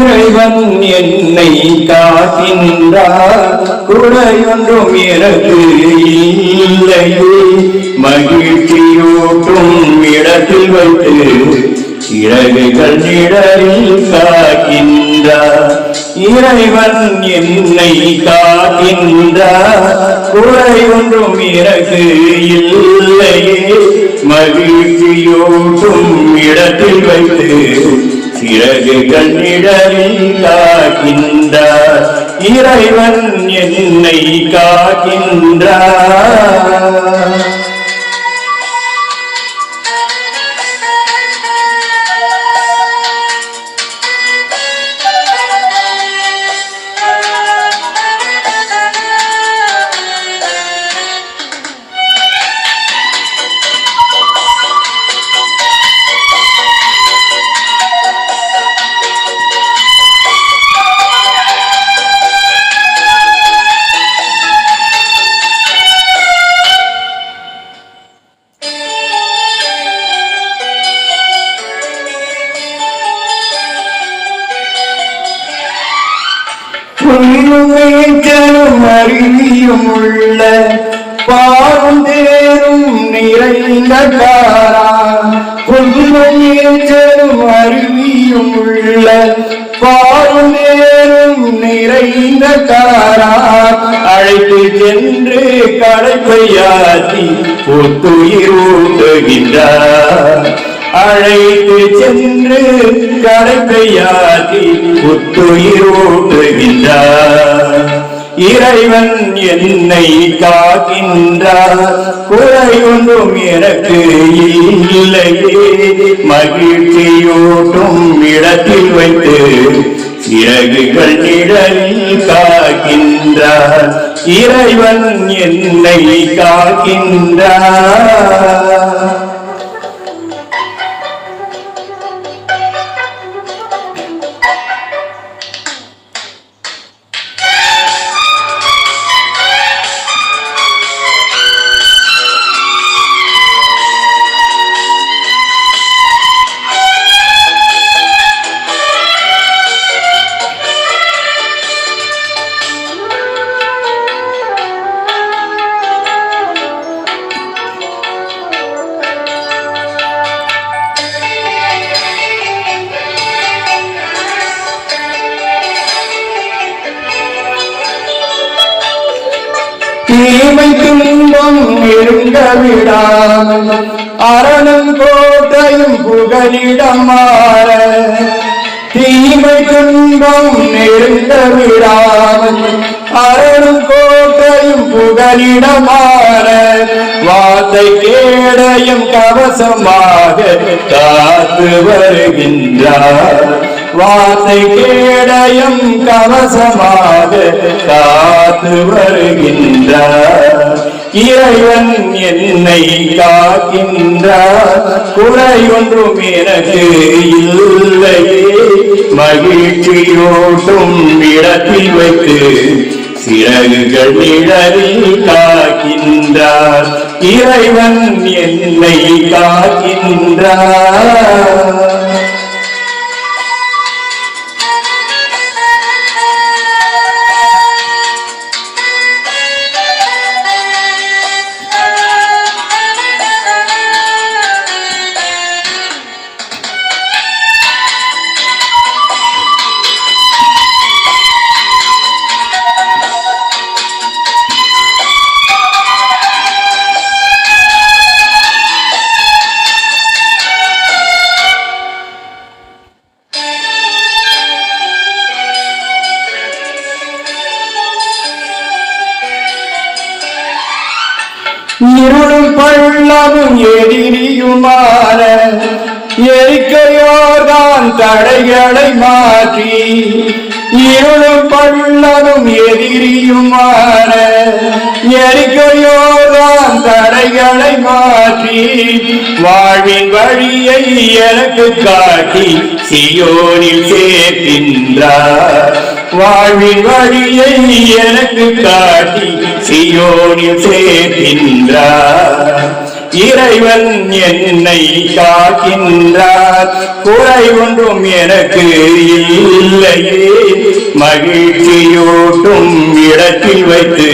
இறைவன் என்னை காக்கின்றார், குறையொன்றும் எனக்கு இல்லையே. மகிழ்ச்சியூட்டும் இடத்தில் வைத்து இறகுகள் நிழலில் காக்கின்றார். இறைவன் என்னை காக்கின்றார், குறையொன்றும் எனக்கு இல்லையே. மகிழ்ச்சியூட்டும் இடத்தில் வைத்து சிறகுகள் நிழலில் காக்கின்றார். இறைவன் என்னை காக்கின்றார். புல்லுமேச்சலும் அருவியும் உள்ள பாரும் தேரும் நிறைந்த காரா. புல்லுமேச்சலும் அருவியும் உள்ள பாரும் தேரும் நிறைந்த காரா. அழைத்து சென்று களைப்பையாற்றி புத்துயிர் ஊட்டுகின்றார். அழைத்து சென்று களைப்பையாற்றி புத்துயிர் ஊட்டுகின்றார். இறைவன் என்னை காக்கின்றார், குறையொன்றும் எனக்கு இல்லையே. மகிழ்ச்சியூட்டும் இடத்தில் வைத்து சிறகுகள் நிழலில் காக்கின்றார். இறைவன் என்னை காக்கின்றார். தீமை துன்பம் நெருங்க விடாமல் அரணும் கோட்டையும் புகலிடமாற. தீமை துன்பம் நெருங்க விடாமல் அரணும் கோட்டையும் புகலிடமாற. வார்த்தை கேடயம் கவசமாக காத்து வருகின்றார். வார்த்தை கேடயம் கவசமாக காத்து வருகின்றார். இறைவன் என்னை காக்கின்றார், குறையொன்றும் எனக்கு இல்லையே. மகிழ்ச்சியூட்டும் இடத்தில் வைத்து சிறகுகள் நிழலில் காக்கின்றார். இறைவன் என்னை காக்கின்றார். இருளும் பள்ளமும் எதிரியுமான எரிக்கையோர்தான் தடைகளை மாற்றி. இருளும் பள்ளமும் எதிரியுமான எரிக்கையோர்தான் தடைகளை மாற்றி. வாழ்வின் வழியை எனக்கு காட்டி சியோனில் சேர்க்கின்றார். வாழ்வின் வழியை எனக்கு காட்டி சியோனில் சேர்க்கின்றார். இறைவன் என்னை காக்கின்றார். குறை ஒன்றும் எனக்கு இல்லையே, மகிழ்ச்சியூட்டும் இடத்தில் வைத்து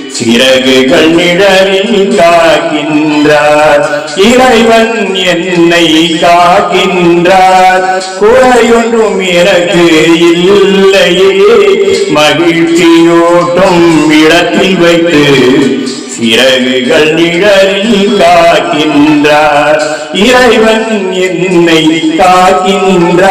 சிறகுகள் நிழலில் காக்கின்றார். இறைவன் என்னை காக்கின்றார். குறையொன்றும் எனக்கு இல்லையே, மகிழ்ச்சியூட்டும் இடத்தில் வைத்து சிறகுகள் நிழலில் காக்கின்றார். இறைவன் என்னை காக்கின்றார்.